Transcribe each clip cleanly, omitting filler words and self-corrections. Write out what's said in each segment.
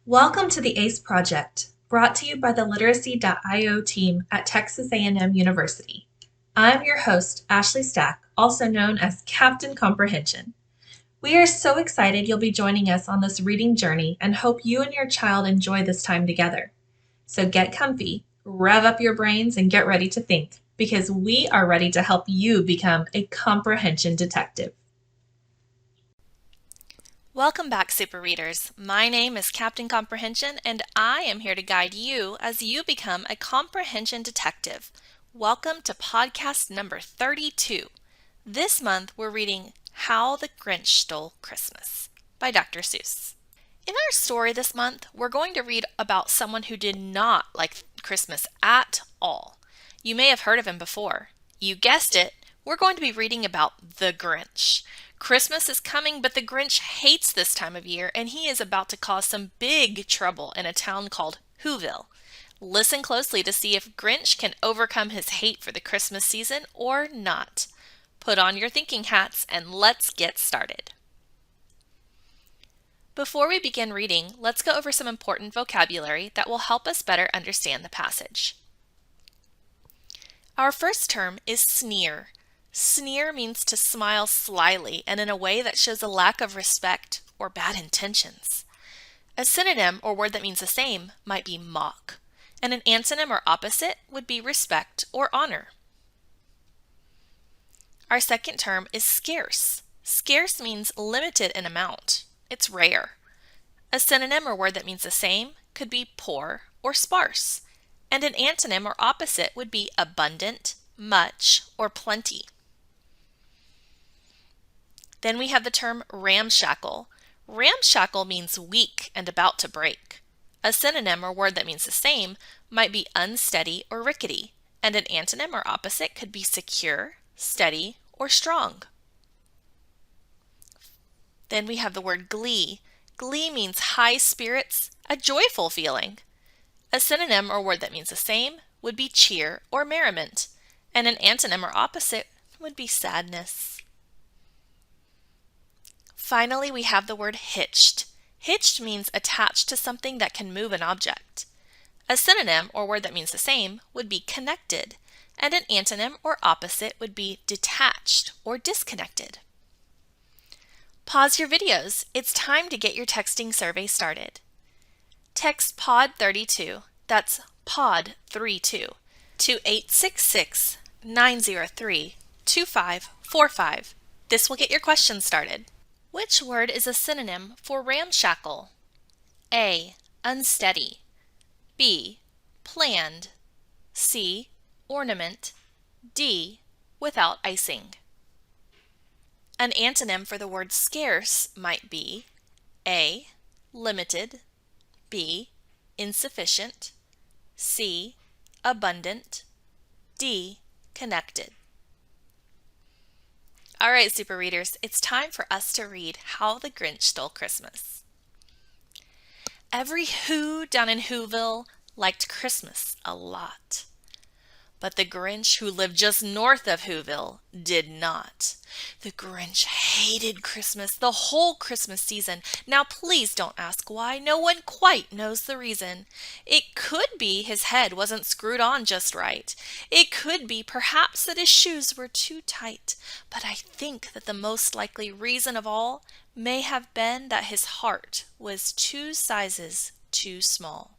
Welcome to the ACE Project, brought to you by the Literacy.io team at Texas A&M University. I'm your host, Ashley Stack, also known as Captain Comprehension. We are so excited you'll be joining us on this reading journey and hope you and your child enjoy this time together. So get comfy, rev up your brains, and get ready to think, because we are ready to help you become a comprehension detective. Welcome back, Super Readers. My name is Captain Comprehension, and I am here to guide you as you become a comprehension detective. Welcome to podcast number 32. This month, we're reading How the Grinch Stole Christmas by Dr. Seuss. In our story this month, we're going to read about someone who did not like Christmas at all. You may have heard of him before. You guessed it, we're going to be reading about the Grinch. Christmas is coming, but the Grinch hates this time of year, and he is about to cause some big trouble in a town called Whoville. Listen closely to see if Grinch can overcome his hate for the Christmas season or not. Put on your thinking hats and let's get started. Before we begin reading, let's go over some important vocabulary that will help us better understand the passage. Our first term is sneer. Sneer means to smile slyly and in a way that shows a lack of respect or bad intentions. A synonym or word that means the same might be mock, and an antonym or opposite would be respect or honor. Our second term is scarce. Scarce means limited in amount. It's rare. A synonym or word that means the same could be poor or sparse, and an antonym or opposite would be abundant, much, or plenty. Then we have the term ramshackle. Ramshackle means weak and about to break. A synonym or word that means the same might be unsteady or rickety, and an antonym or opposite could be secure, steady, or strong. Then we have the word glee. Glee means high spirits, a joyful feeling. A synonym or word that means the same would be cheer or merriment, and an antonym or opposite would be sadness. Finally, we have the word hitched. Hitched means attached to something that can move an object. A synonym or word that means the same would be connected, and an antonym or opposite would be detached or disconnected. Pause your videos. It's time to get your texting survey started. Text POD 32, that's POD 32, to 866-903-2545. This will get your questions started. Which word is a synonym for ramshackle? A. Unsteady. B. Planned. C. Ornament. D. Without icing. An antonym for the word scarce might be A. Limited. B. Insufficient. C. Abundant. D. Connected. All right, Super Readers, it's time for us to read How the Grinch Stole Christmas. Every Who down in Whoville liked Christmas a lot. But the Grinch, who lived just north of Whoville, did not. The Grinch hated Christmas, the whole Christmas season. Now please don't ask why. No one quite knows the reason. It could be his head wasn't screwed on just right. It could be perhaps that his shoes were too tight. But I think that the most likely reason of all may have been that his heart was 2 sizes too small.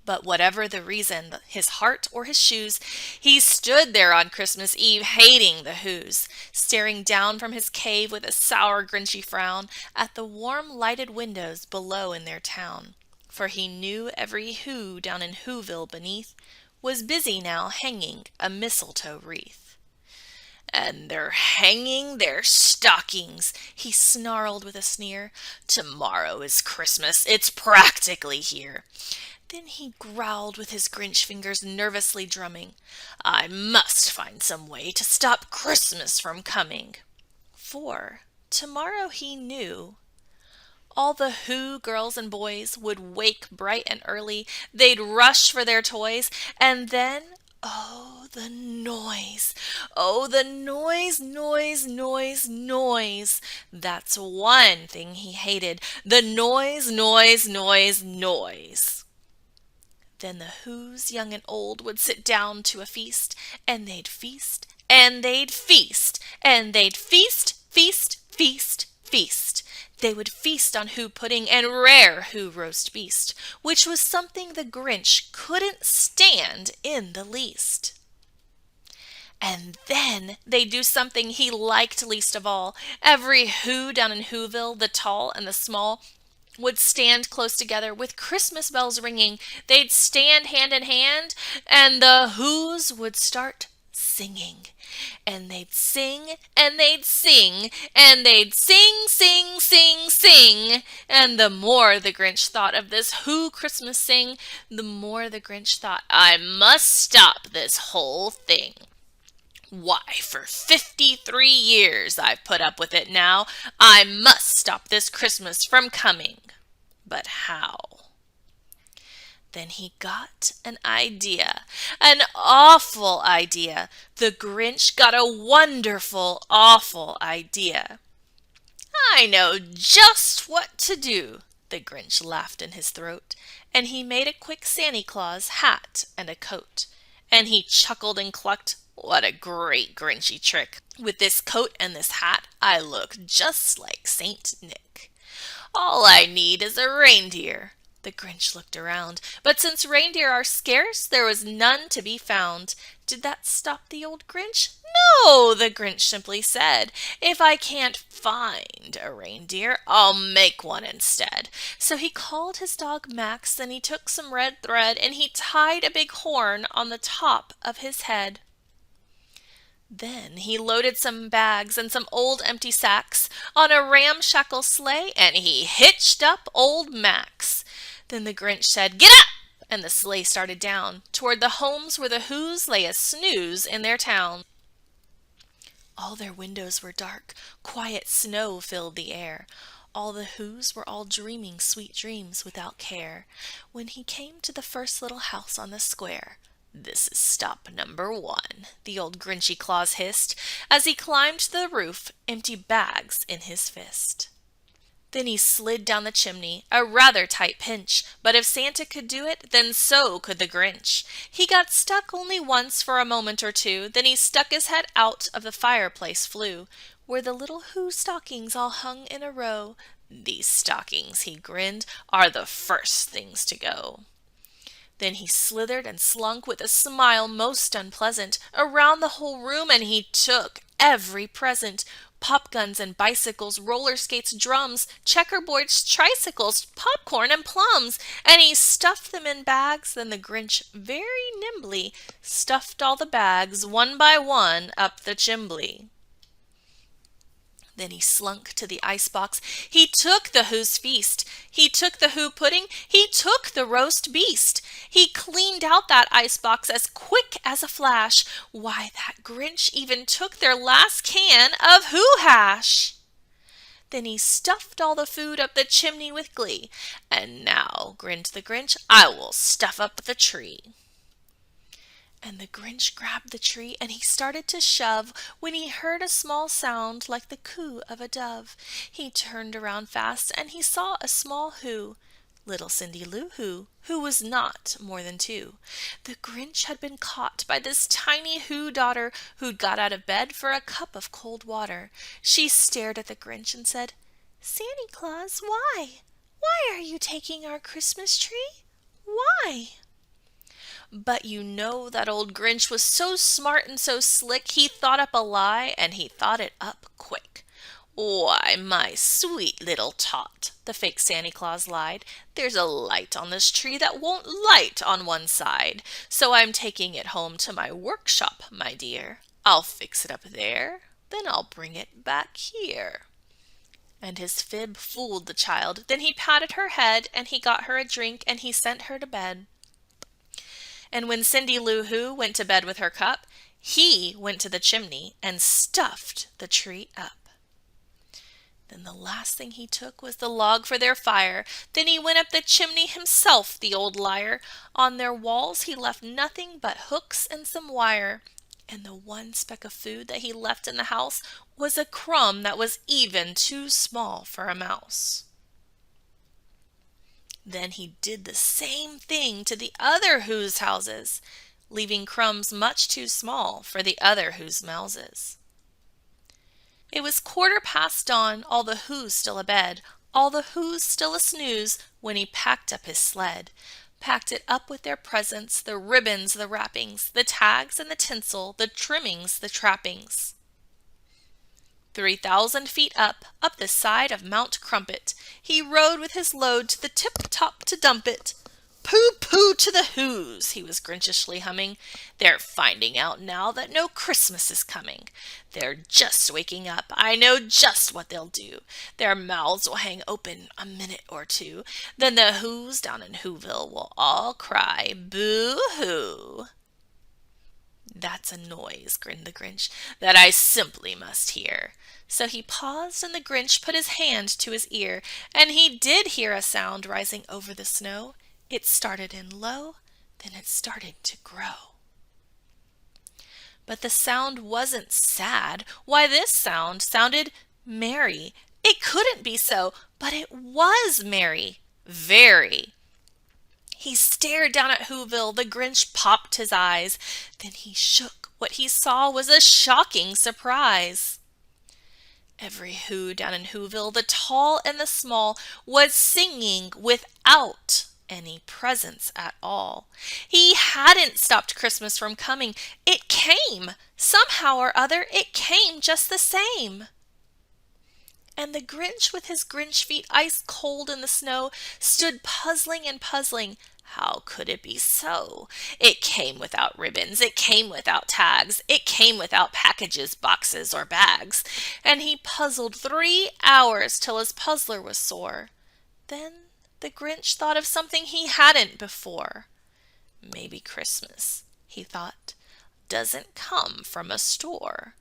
But whatever the reason, his heart or his shoes, he stood there on Christmas Eve hating the Whos, staring down from his cave with a sour, grinchy frown at the warm lighted windows below in their town. For he knew every Who down in Whoville beneath was busy now hanging a mistletoe wreath. And they're hanging their stockings, he snarled with a sneer. Tomorrow is Christmas, it's practically here. Then he growled with his Grinch fingers nervously drumming. I must find some way to stop Christmas from coming. For tomorrow he knew all the Who girls and boys would wake bright and early. They'd rush for their toys, and then Oh, the noise. Oh, the noise, noise, noise, noise. That's one thing he hated. The noise, noise, noise, noise. Then the Who's, young and old, would sit down to a feast, and they'd feast, and they'd feast, and they'd feast, feast, feast, feast. They would feast on Who pudding and rare Who roast beast, which was something the Grinch couldn't stand in the least. And then they'd do something he liked least of all. Every Who down in Whoville, the tall and the small, would stand close together with Christmas bells ringing. They'd stand hand in hand, and the Who's would start singing. And they'd sing, and they'd sing, and they'd sing, sing, sing, sing. And the more the Grinch thought of this Who Christmas sing, the more the Grinch thought, I must stop this whole thing. Why, for 53 years I've put up with it now. I must stop this Christmas from coming. But how? Then he got an idea, an awful idea. The Grinch got a wonderful, awful idea. I know just what to do, the Grinch laughed in his throat, and he made a quick Santa Claus hat and a coat. And he chuckled and clucked, what a great Grinchy trick. With this coat and this hat, I look just like Saint Nick. All I need is a reindeer. The Grinch looked around, but since reindeer are scarce, there was none to be found. Did that stop the old Grinch? No, the Grinch simply said. If I can't find a reindeer, I'll make one instead. So he called his dog Max, then he took some red thread, and he tied a big horn on the top of his head. Then he loaded some bags and some old empty sacks on a ramshackle sleigh, and he hitched up old Max. Then the Grinch said, Get up! And the sleigh started down toward the homes where the Who's lay a snooze in their town. All their windows were dark, quiet snow filled the air. All the Who's were all dreaming sweet dreams without care. When he came to the first little house on the square, This is stop number 1, the old Grinchy Claus hissed, as he climbed to the roof, empty bags in his fist. Then he slid down the chimney, a rather tight pinch, but if Santa could do it, then so could the Grinch. He got stuck only once for a moment or two, then he stuck his head out of the fireplace flue, where the little Who stockings all hung in a row. These stockings, he grinned, are the first things to go. Then he slithered and slunk with a smile most unpleasant around the whole room, and he took every present. Pop guns and bicycles, roller skates, drums, checkerboards, tricycles, popcorn and plums, and he stuffed them in bags. Then the Grinch very nimbly stuffed all the bags one by one up the chimbley. Then he slunk to the icebox. He took the Who's feast. He took the Who pudding. He took the roast beast. He cleaned out that icebox as quick as a flash. Why, that Grinch even took their last can of Who hash. Then he stuffed all the food up the chimney with glee. And now, grinned the Grinch, I will stuff up the tree. And the Grinch grabbed the tree and he started to shove when he heard a small sound like the coo of a dove. He turned around fast and he saw a small Who, little Cindy Lou Who was not more than 2. The Grinch had been caught by this tiny Who daughter who'd got out of bed for a cup of cold water. She stared at the Grinch and said, Santa Claus, why? Why are you taking our Christmas tree? Why? But you know that old Grinch was so smart and so slick, he thought up a lie, and he thought it up quick. Why, my sweet little tot, the fake Santa Claus lied, there's a light on this tree that won't light on one side, so I'm taking it home to my workshop, my dear. I'll fix it up there, then I'll bring it back here. And his fib fooled the child. Then he patted her head, and he got her a drink, and he sent her to bed. And when Cindy Lou Who went to bed with her cup, he went to the chimney and stuffed the tree up. Then the last thing he took was the log for their fire. Then he went up the chimney himself, the old liar. On their walls he left nothing but hooks and some wire. And the one speck of food that he left in the house was a crumb that was even too small for a mouse. Then he did the same thing to the other Who's houses, leaving crumbs much too small for the other Who's mouses. It was 1/4 past dawn, all the Who's still abed, all the Who's still a snooze, when he packed up his sled. Packed it up with their presents, the ribbons, the wrappings, the tags and the tinsel, the trimmings, the trappings. 3,000 feet up the side of Mount Crumpet, he rode with his load to the tip-top to dump it. Pooh-pooh to the Who's, he was grinchishly humming. They're finding out now that no Christmas is coming. They're just waking up. I know just what they'll do. Their mouths will hang open a minute or two. Then the Who's down in Whoville will all cry, boo-hoo. That's a noise, grinned the Grinch, that I simply must hear. So he paused, and the Grinch put his hand to his ear, and he did hear a sound rising over the snow. It started in low, then it started to grow. But the sound wasn't sad. Why, this sound sounded merry. It couldn't be so, but it was merry. Very. He stared down at Whoville. The Grinch popped his eyes. Then he shook. What he saw was a shocking surprise. Every Who down in Whoville, the tall and the small, was singing without any presents at all. He hadn't stopped Christmas from coming. It came. Somehow or other, it came just the same. And the Grinch, with his Grinch feet ice cold in the snow, stood puzzling and puzzling. How could it be so? It came without ribbons. It came without tags. It came without packages, boxes, or bags. And he puzzled 3 hours till his puzzler was sore. Then the Grinch thought of something he hadn't before. Maybe Christmas, he thought, doesn't come from a store.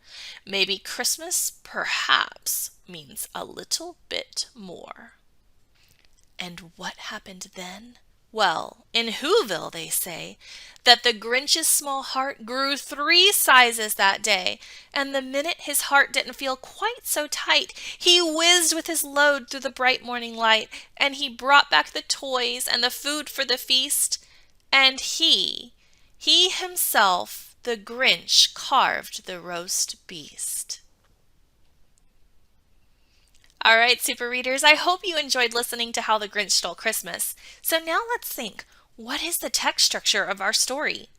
Maybe Christmas, perhaps, means a little bit more. And what happened then? Well, in Whoville they say that the Grinch's small heart grew 3 sizes that day, and the minute his heart didn't feel quite so tight, he whizzed with his load through the bright morning light, and he brought back the toys and the food for the feast, and he himself, the Grinch, carved the roast beast. All right, super readers, I hope you enjoyed listening to How the Grinch Stole Christmas. So now let's think, what is the text structure of our story?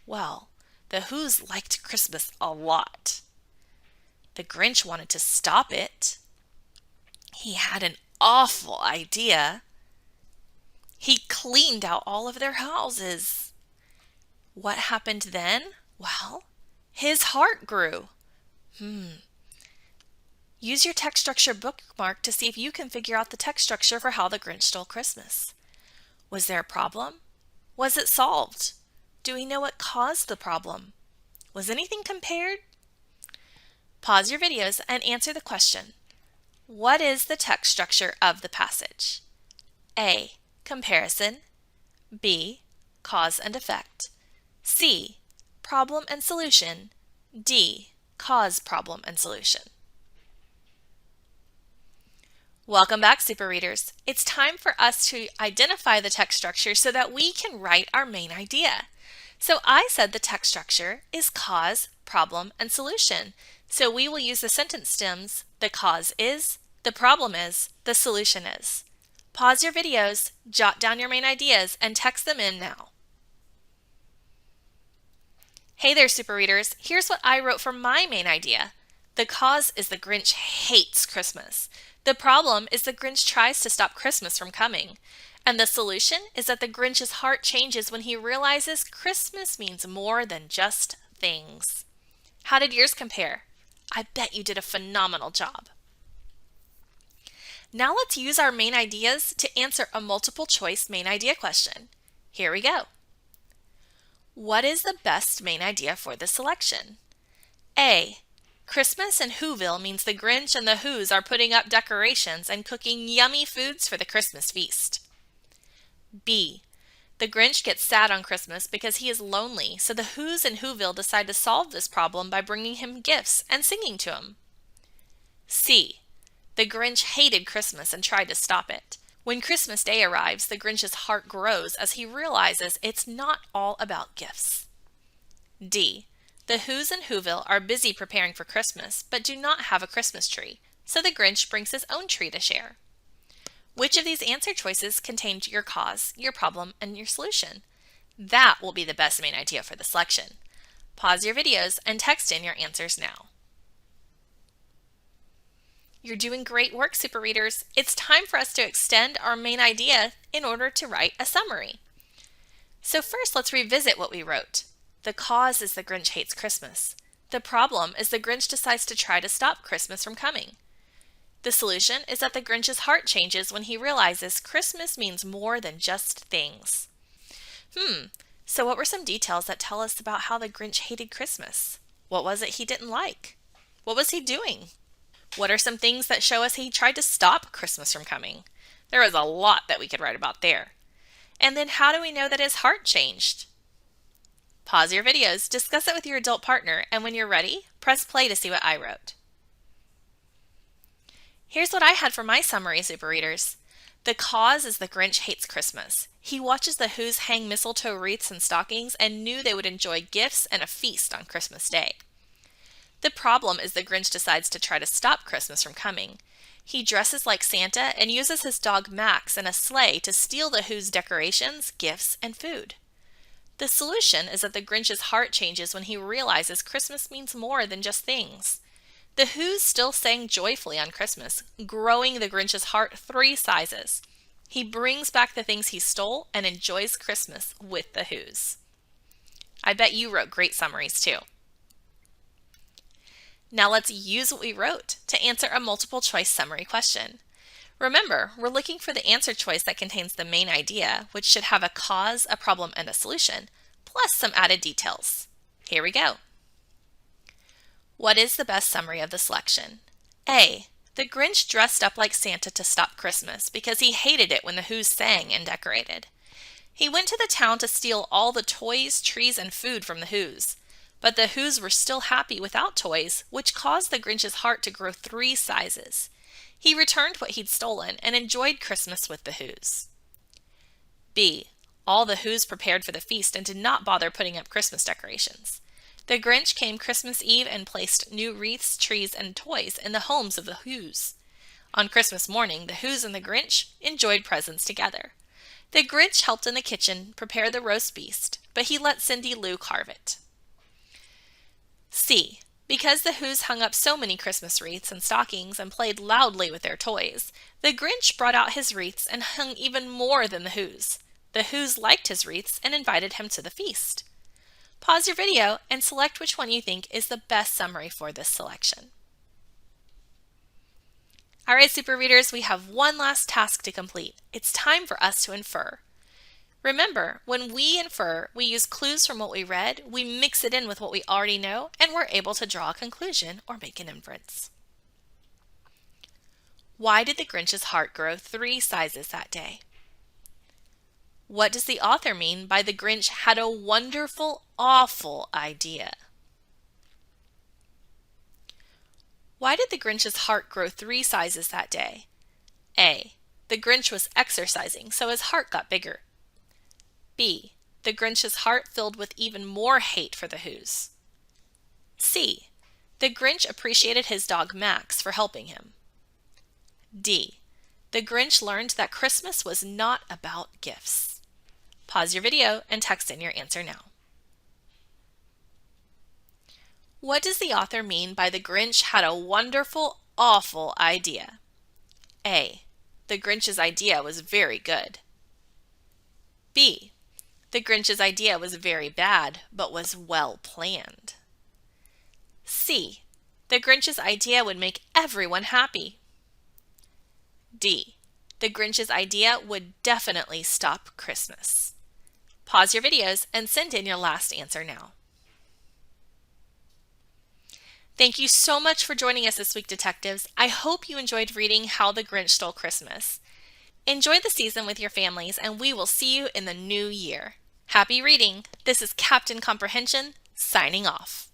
Well, the Who's liked Christmas a lot. The Grinch wanted to stop it. He had an awful idea. He cleaned out all of their houses. What happened then? Well, his heart grew. Use your text structure bookmark to see if you can figure out the text structure for How the Grinch Stole Christmas. Was there a problem? Was it solved? Do we know what caused the problem? Was anything compared? Pause your videos and answer the question. What is the text structure of the passage? A. Comparison. B. Cause and effect. C. Problem and solution. D. Cause, problem, and solution. Welcome back, super readers. It's time for us to identify the text structure so that we can write our main idea. So I said the text structure is cause, problem, and solution. So we will use the sentence stems. The cause is, the problem is, the solution is. Pause your videos, jot down your main ideas, and text them in now. Hey there, super readers. Here's what I wrote for my main idea. The cause is the Grinch hates Christmas. The problem is the Grinch tries to stop Christmas from coming. And the solution is that the Grinch's heart changes when he realizes Christmas means more than just things. How did yours compare? I bet you did a phenomenal job. Now let's use our main ideas to answer a multiple choice main idea question. Here we go. What is the best main idea for this selection? A. Christmas in Whoville means the Grinch and the Whos are putting up decorations and cooking yummy foods for the Christmas feast. B. The Grinch gets sad on Christmas because he is lonely, so the Whos in Whoville decide to solve this problem by bringing him gifts and singing to him. C. The Grinch hated Christmas and tried to stop it. When Christmas Day arrives, the Grinch's heart grows as he realizes it's not all about gifts. D. The Whos in Whoville are busy preparing for Christmas, but do not have a Christmas tree, so the Grinch brings his own tree to share. Which of these answer choices contained your cause, your problem, and your solution? That will be the best main idea for the selection. Pause your videos and text in your answers now. You're doing great work, super readers. It's time for us to extend our main idea in order to write a summary. So first, let's revisit what we wrote. The cause is the Grinch hates Christmas. The problem is the Grinch decides to try to stop Christmas from coming. The solution is that the Grinch's heart changes when he realizes Christmas means more than just things. So what were some details that tell us about how the Grinch hated Christmas? What was it he didn't like? What was he doing? What are some things that show us he tried to stop Christmas from coming? There is a lot that we could write about there. And then how do we know that his heart changed? Pause your videos, discuss it with your adult partner, and when you're ready, press play to see what I wrote. Here's what I had for my summary, super readers. The cause is the Grinch hates Christmas. He watches the Whos hang mistletoe wreaths and stockings and knew they would enjoy gifts and a feast on Christmas Day. The problem is the Grinch decides to try to stop Christmas from coming. He dresses like Santa and uses his dog Max in a sleigh to steal the Whos' decorations, gifts, and food. The solution is that the Grinch's heart changes when he realizes Christmas means more than just things. The Whos still sang joyfully on Christmas, growing the Grinch's heart 3 sizes. He brings back the things he stole and enjoys Christmas with the Whos. I bet you wrote great summaries too. Now let's use what we wrote to answer a multiple choice summary question. Remember, we're looking for the answer choice that contains the main idea, which should have a cause, a problem, and a solution, plus some added details. Here we go. What is the best summary of the selection? A. The Grinch dressed up like Santa to stop Christmas because he hated it when the Whos sang and decorated. He went to the town to steal all the toys, trees, and food from the Whos. But the Whos were still happy without toys, which caused the Grinch's heart to grow 3 sizes. He returned what he'd stolen and enjoyed Christmas with the Whos. B. All the Whos prepared for the feast and did not bother putting up Christmas decorations. The Grinch came Christmas Eve and placed new wreaths, trees, and toys in the homes of the Whos. On Christmas morning, the Whos and the Grinch enjoyed presents together. The Grinch helped in the kitchen prepare the roast beast, but he let Cindy Lou carve it. C. Because the Whos hung up so many Christmas wreaths and stockings and played loudly with their toys, the Grinch brought out his wreaths and hung even more than the Whos. The Whos liked his wreaths and invited him to the feast. Pause your video and select which one you think is the best summary for this selection. All right, super readers, we have one last task to complete. It's time for us to infer. Remember, when we infer, we use clues from what we read, we mix it in with what we already know, and we're able to draw a conclusion or make an inference. Why did the Grinch's heart grow 3 sizes that day? What does the author mean by the Grinch had a wonderful, awful idea? Why did the Grinch's heart grow 3 sizes that day? A. The Grinch was exercising, so his heart got bigger. B. The Grinch's heart filled with even more hate for the Whos. C. The Grinch appreciated his dog Max for helping him. D. The Grinch learned that Christmas was not about gifts. Pause your video and text in your answer now. What does the author mean by the Grinch had a wonderful, awful idea? A. The Grinch's idea was very good. B. The Grinch's idea was very bad, but was well planned. C. The Grinch's idea would make everyone happy. D. The Grinch's idea would definitely stop Christmas. Pause your videos and send in your last answer now. Thank you so much for joining us this week, detectives. I hope you enjoyed reading How the Grinch Stole Christmas. Enjoy the season with your families, and we will see you in the new year. Happy reading! This is Captain Comprehension, signing off.